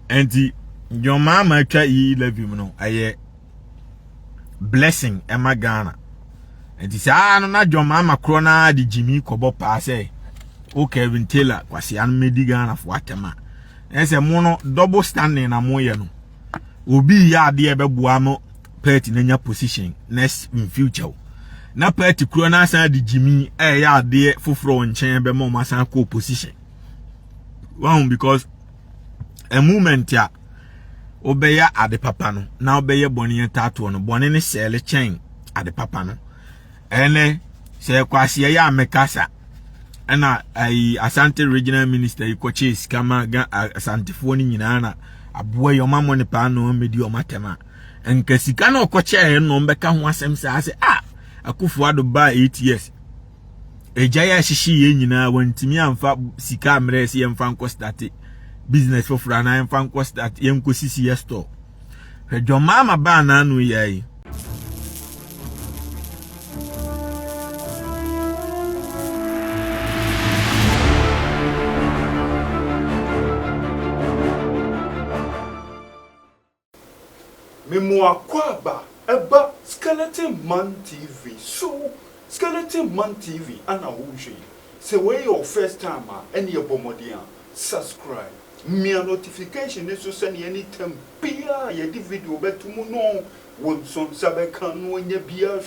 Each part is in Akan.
enti your mama twa yi love him no aye blessing Emma Ghana enti sa no na your mama kro na de Jimmy kobo pa say o Kevin Taylor kwasi an medi Ghana for atema ense mo no double standing na mo ye no obi ya de ebeboa mo party na position next in future na party kro na san de Jimmy ya de foforo nchen be mo masan ko position one because a moment ya obeya ade papa no na obeye boni tato no boni ne sele chen ade papa no ene se kwase ya mekasa ana ai Asante regional minister ikoche skama ga Asante foni nyina na aboa yo mamo ne pa no medi o matema enka sika na okoche no mbeka ho asem sa ase akufu ado ba 8 years eja ya shishi ye nyina wantimi amfa sika amre se yemfa nko start business for frana yemfa nko start yemko sisi ye store jo mama ba na anu ye Memoa kwaba eba Skeleton Man TV. So Skeleton Man TV ana wunshi. Say when your first time any abomodia subscribe. Me notification is to send anytime bia ye di video betumu no won son sabe kan no nya bia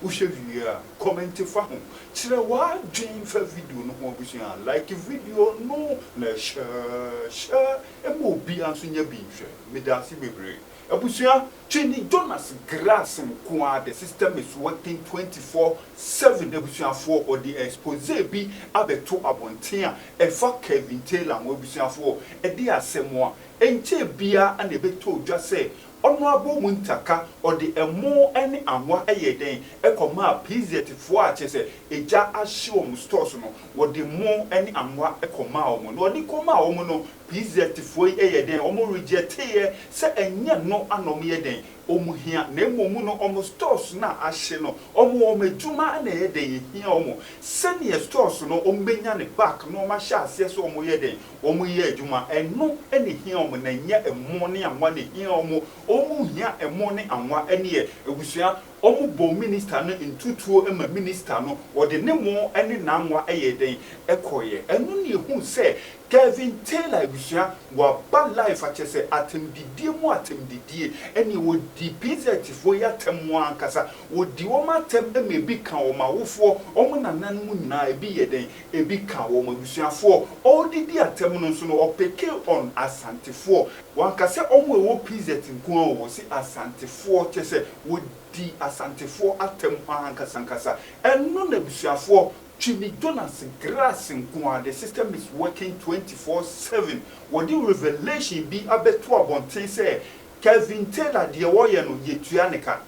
uhwehwia comment fa ho kire wa dwen fa video no ho busia like video no na share e mo bia so nya bi hwe me da si bebre abusia Twene Jonas grass nkoa the system is working 24/7 abusia for or the expose bi abeto abonten a efa Kevin Taylor mo abusia for e de asemo a enche bia na ebeto odwa se ono abo muntaka or the emo any anwa eyeden ekoma PZ for a chese eja ahye om stores no wo the mo any anwa ekoma om no odi koma om no PZ for eyeden omo reject ye se enye no anom yeden omu hia na emomu no omo stores na ahye no omo omedwuma na yeden hia omo senior stores no ombenya ne back no ma hya ase so omo yeden omo ye adwuma eno ene hia omo na nya emo ne anwa ne hia omo hia emo ne anwa ene ye ebusua omo bo minister no ntutuo ema minister no wode ne mo ene na anwa eyeden ekoye eno ne hu se Kevin Taylor ebusua wa ba life achese atemdidie mu atemdidie ene wo di PZ fo ya temu ankasa wo di wo matem emebi kan wo mawofo omo nanan mu nyina ebi yeden ebi kan wo mabusuafo all di atem no so no opeke on asantefo wankase omo ewo PZ nko wo si asantefo chese wo di asantefo atem ankasa ankasa eno na busuafo Twene Jonas grass nkoa the system is working 24/7 what the revelation be abeto abonten say Kevin Taylor de woye no yetua neka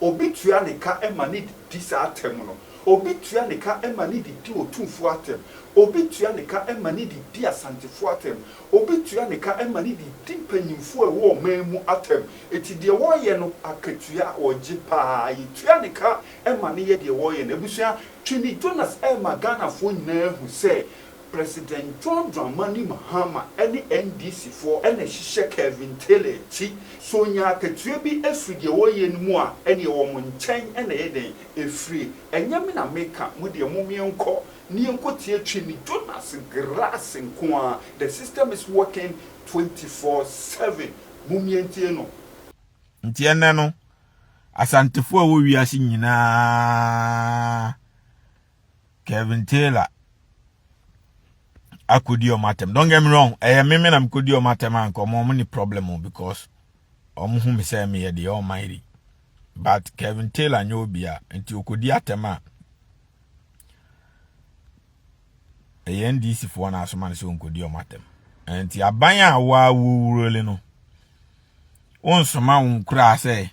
obi tua neka ema ne di sa atem no obi tua neka ema ne di otumfo atem obi tua neka ema ne di asantefo atem obi tua neka ema ne di panyimfo e wo memu atem eti de woye no akatua oje pa yetua neka ema ne ye de woye no ebusua Twene Jonas Ghana for nyina hu say President John Dramani Mahama any NDC for any hihye Kevin Taylor chi so nya akatua bi afide woye no mu a ene wo mo nchen ene yeden efri enyame na meka mu de mo mienko ni enkotie Twene Jonas grass nkoa the system is working 24/7 mu mientie no ntiene no asantefo a wo wiase nyina Kevin Taylor akodi o matem don't get me wrong me na mkodi o matem anko mo ni problem because omo hu me say me ye the almighty but Kevin Taylor nyo bia enti okodi atema NDC for na asoma so nkodi o matem enti aban a wa wurole no onsoma nkura say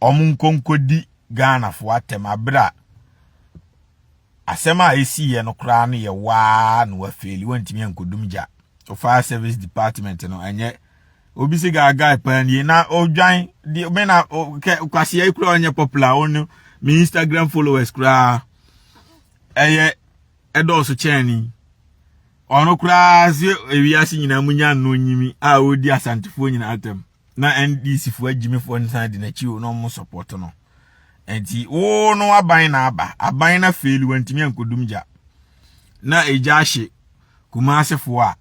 omo nkonkodi Ghana for atem abra asema esi ye no kra no ye wa no afeli wantimi ankodumja o fire service department no anye obisi gaga pan ye na odwan di me na kwase ye kra onye popular on me Instagram followers kra eye edo so cheni ono kura se ewiase nyina munya no nyimi a odi asantefo nyina atem na NDC fo agimi fo nsan de na chi no mo support no enti wo no aban na aba aban na fail wantimi ankodum ja na eja ahye kumase fo a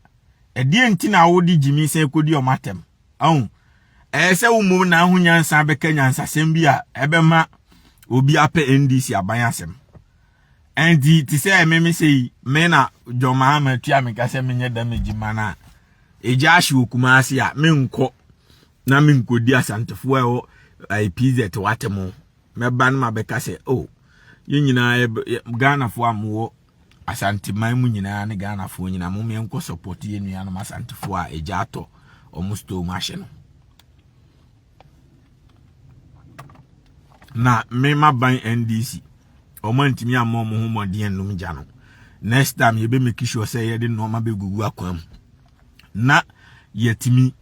edi enti na wo di jimi se kodi o matem ahun se wo mum na ahunya nsan beka nyansa sem bi a ebema obi ape NDC aban asem enti ti se me sei me na John Mahama tua me ka se menye damage mana eja ahye kumase a me nko na me nkodi asantefo e IPZ watemo me ban ma beka se oh yenyina Ghana fo amwo Asante man mu nyina ne Ghana fo nyina mo me enko support ye nua no asantefo a eja ato omusto mahye no na me maban NDC omantimi ammo mo ho modien num gya no next time ye be make sure say ye de no ma be gugu akwam na yetimi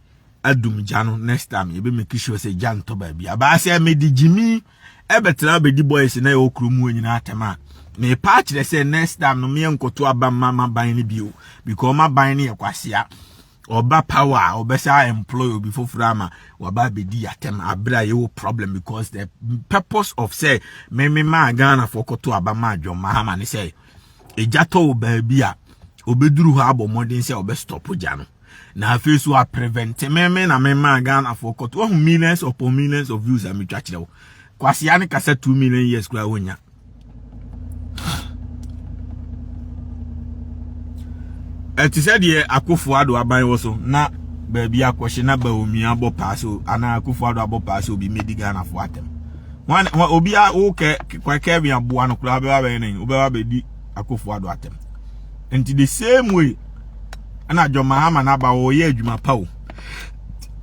adum gya no next time ye be make sure say gya nto ba bia ba say me di jimi ebetra be di boys na ye okromu nyina atema me patch they say next time no me enkoto aba mama ban ni bio because ma ban ni ekwasea oba power obesa employ obi foframa waba be di atem abra ye problem because the purpose of say me ma Ghana for koto aba ma John Mahama ni say ejato oba bia obeduru ho abomodin say obe stop ja no na afisu a prevent me na me ma Ghana for koto millions upon millions of views am twa kire wo kwasea ni kasa 2 million years kura wonya eti said ye Akufo-Addo aban wo so na baabi akwhye na ba omi abo paaso ana Akufo-Addo abo paaso obi medi Ghana fo atem wan obi a wo ke kwake bi aboa no kura be ba nen obi ba di Akufo-Addo atem enti the same way ana John Mahama na ba wo ye adwuma pa wo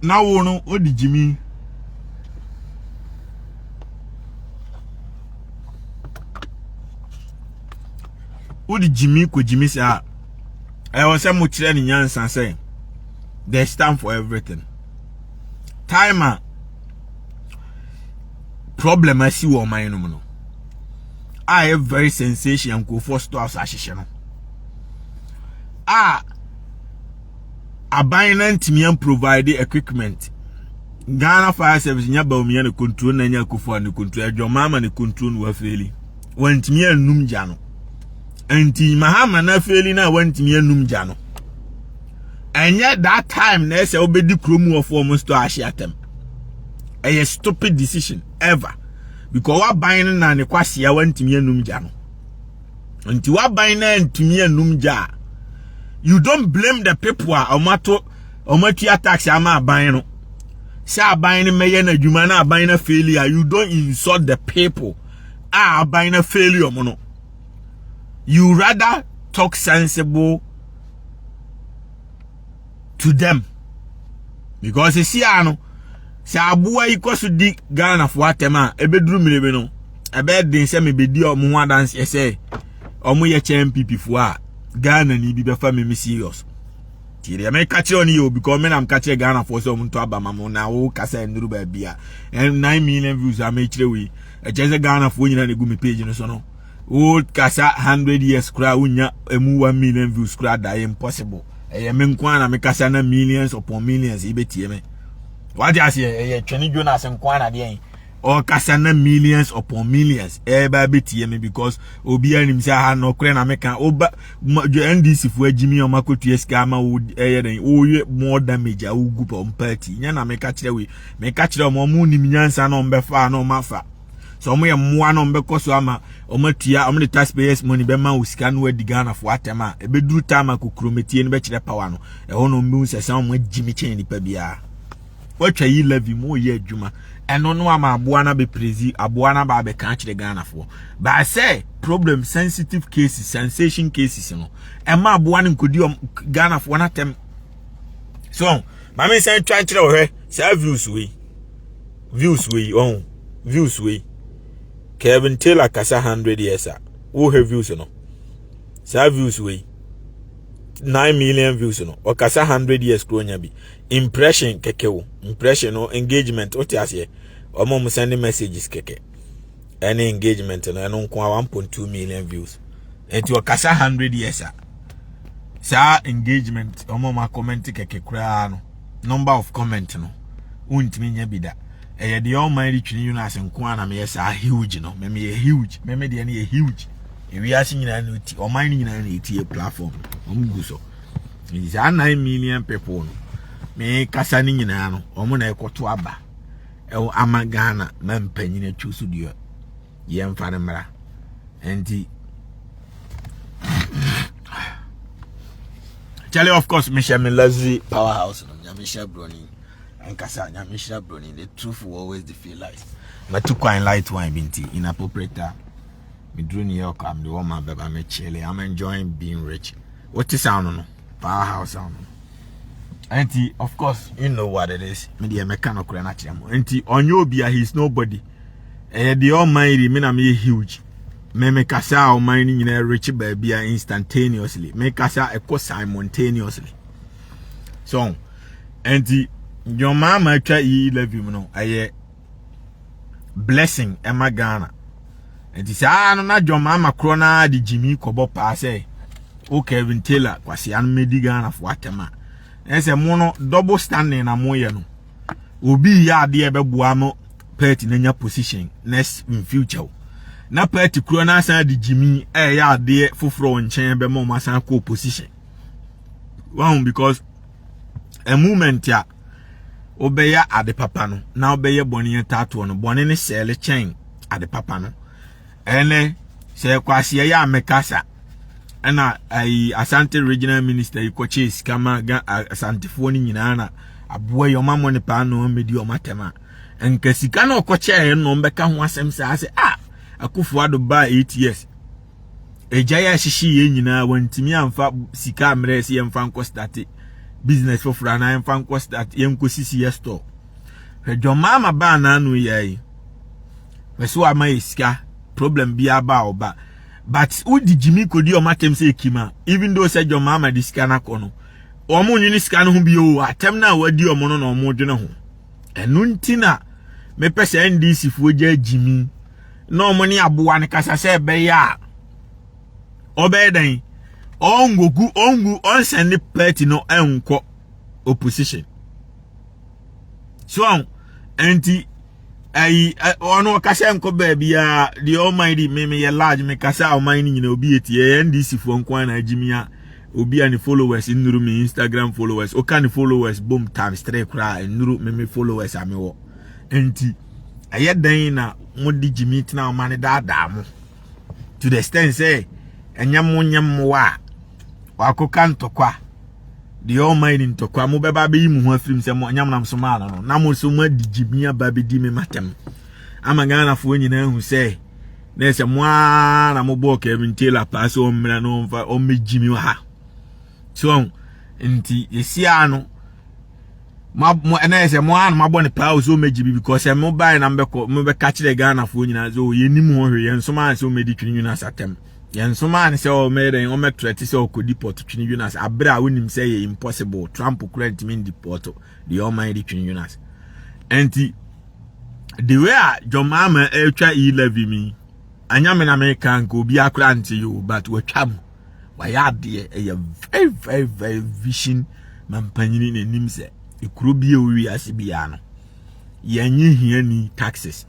na wo no odi jimi ko jimi sa I was saying much in Yansan saying there's time for everything. Time problem I see on my no. I have very sensation and go for stores association. Abandoned me and provide equipment. Ghana Fire Service nyaba me and control na nya kufu and control your mama and control wa feli. Want me and num jano. Anti Mahama na feli na wantimi anum gya no enye that time na say obedi kromu of almost to ahyatem a stupid decision ever because wa ban na ne kwase ya wantimi anum gya no anti wa ban na antimi anum gya you don't blame the people omatua tax ama ban no say ban meye na adwuma na ban na failure you don't insult the people ban na failure mo no. You rather talk sensible to them because you see ano say abuwa ikosu di Ghana for atema ebeduru mirebe no ebe den se me bedi omo ho dance ye say omo ye MPP fo a Ghana ni bi be fa me serious tire me catch on you because me am catch Ghana for so omo to abama mo na wo kasa enduru ba bia 9 million views am e kire we e jeze Ghana fo nyina ne gu me page no so no old kasa 100 years kura unya emu 1 million views kura da impossible me nkwa na me kasa na millions upon millions ibetie me what you say Twene Jonas nkwa na de o kasa na millions upon millions ba betie me because obi anim say ha no kure na me kan oba NDC fu agimi o makotu eska ma o den o more damage a ugu pa party nya na me ka kire we me ka kire mo mu nim nyansa na ombefa na omafa so mo ye moa no mbeko so ama omatua omne taxpayers money be ma usika no adi Ghana fo atema e beduru tama kokrometi ni be kire power no e hono mbu sesa mo agimi chen ni pa bia watwa yi levy mo ye adwuma eno no ama aboa na be prezi aboa na ba be kan kire Ghana fo but I say problem sensitive cases sensation cases no e ma aboa ne nkodi Ghana fo na tem so mama say try kire wo he say views we Kevin Taylor kasa 100 years who have views no sa views we 9 million views no o kasa 100 years kronya bi impression kekewo impression no engagement what you say omo send messages keke any engagement no eno nko 1.2 million views enti o kasa 100 years sa engagement ma comment keke kura no number of comment no untimi nya bida the almighty Twene Jonas nko ana me yes huge no me huge me de na huge we are seeing na ti o man nyina na eti platform gu so is 9 million people no me kasa ni nyina no omo na ekoto aba e amagana mampanyina chusu dio ye mfa ne mra enti Charlie, of course, Michelle Lazy Powerhouse, Michelle Browning, and Kasa, Michelle Browning. The truth will always defeat lies. But too quite light wine, binti, inappropriate. Me drew New York, I'm the woman, baby, I'm Chile. I'm enjoying being rich. What is sound on? Powerhouse sound. Auntie, of course, you know what it is. Media mechanical and actually, Auntie, on your beer, he's nobody. The almighty, me huge. Me kasa o mining in a rich baby instantaneously. Me kasa echo simultaneously. So, and your mama try love you no. Aye blessing Emma Ghana. And this no na your mama krona di Jimmy kobo passe. O Kevin Taylor kwasi an medi Ghana for watema. Ese mono double standing na moye no. Obi ya de ebeboa mo party na nya position next in future. Na party krona san di Jimmy ya de foforo nchen be mo masan ko position. One because a moment ya obeya ade papa no na obeye boni tato no boni ne sele chen ade papa no ene se kwase ya mekasa na ai Asante regional minister ikoche skama ga Asante foni nyina na aboa yo mammo ne pa no medi o matema enka sika na okoche no mbeka ho asem sa se akufo ado ba 8 years ejaya shishi ye nyina wantimi amfa sika amrese ye mfa nko start business for frana ye mfa nko start ye nko sisi ye store jo mama ba na anu ye weso ama iska problem bi aba oba but udi Jimmy kodi o matem se ekima even though say jo mama di sika na kono o mo nyini sika no ho bi o atem na wadi o mo no o mo dwene ho enu ntina me pese NDC fuoja Jimmy no money abuwa ne kasa se be ya obeden ongogu on send party no enko opposition so anti ai ono kasa enko baby ya the almighty me ye large me kasa o mine nyina obi etie NDC fo nko na Jimmy obi ani followers nuru me Instagram followers o kan followers boom times 3 kra nuru me followers amewo anti ayedan na modi Jimmy tina o mane da mo to the extent say enyam wa wakoka ntokwa the almighty ntokwa mo beba be yimu ho afrim se mo nyam nam so ma no na mo so ma di Jimmy aba be di me matem amagana fo nyina hu se na se mo na mo bo Kevin Taylor pass o mra no mfa o me Jimmy wa ha so nti esia no mo ena se mo an mabɔ ne pa so meji because mo buy na mbeko mo be catch the Ghana fo nyina so ye nim ho hwe ye nso man so medi Twene Jonas atem ye nso man se o meden o metrete se o kodi port Twene Jonas abra wonim se ye impossible Trump current mean deport the almighty Twene Jonas enti the way your mama twa love me anya me na me kan ko bi akra nti you but we twam wa ya de very very vision mampanyini ne nim se ikrobi ewi asibia no yenye hiani taxes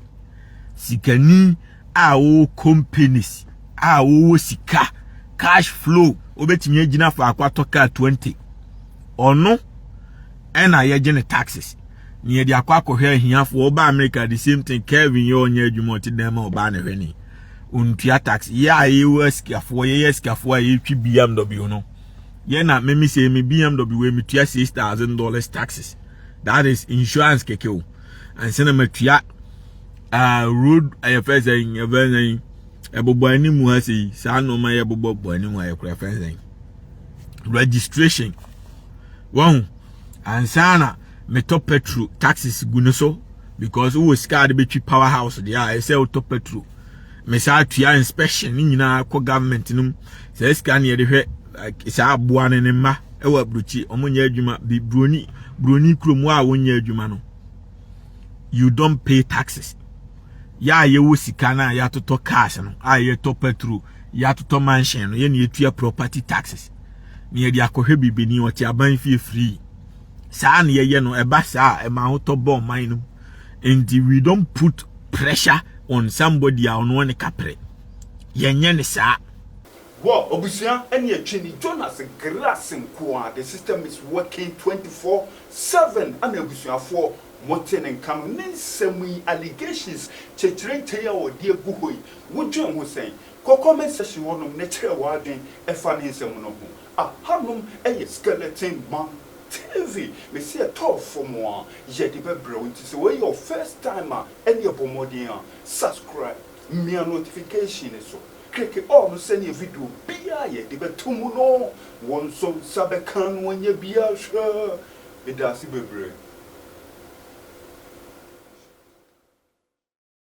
sikani awo companies awo sika cash flow obetimi agina fa akwato ka 20 ono ena ye gene taxes ni ye di akwakohwe hiafo oba America the same thing Kevin yo onye adwuma ti dem oba na hwani untua tax ya ye skiafo ye skiafo ye twi BMW no ye na memi say me BMW we metua $6,000 taxes that is insurance keke and send me tua road first event ebobo ani mu hasi sa no ma ye bobo ani mu aye kura first registration one and sana me top petrol taxes gunoso because we scar be twi powerhouse there I say top petrol me sa tua inspection ni nyina ko government num say scan ye de hwe isa aboa ne ma ewa abruchi omonye adwuma bi broni kromu a wonye adwuma no you don't pay taxes ya ye wo sika na ya toto cash no a ye to petrol ya toto mansion no ye ne etua property taxes near the akohe bibini or tiaban fee free. San ye no eba sa e ma hoto bomb mine. And we don't put pressure on somebody on one capre. Yenye sa. Well, Obusia, and your Twene Jonas grass and qua. The system is working 24/7. And Obusia for Mountain and Cameron, semi allegations. Chetrin Taya or dear Buhui. Would you say? Comment session one of nature warding a funny semono. A hanum a skeleton man. TV, me see a top for more. Yet the bro, it is where your first timer and your pomodia. Subscribe, me a notification so. Click it on, send your video. Be I the betumuno. One so sabekan when you be a sure. It does be brave.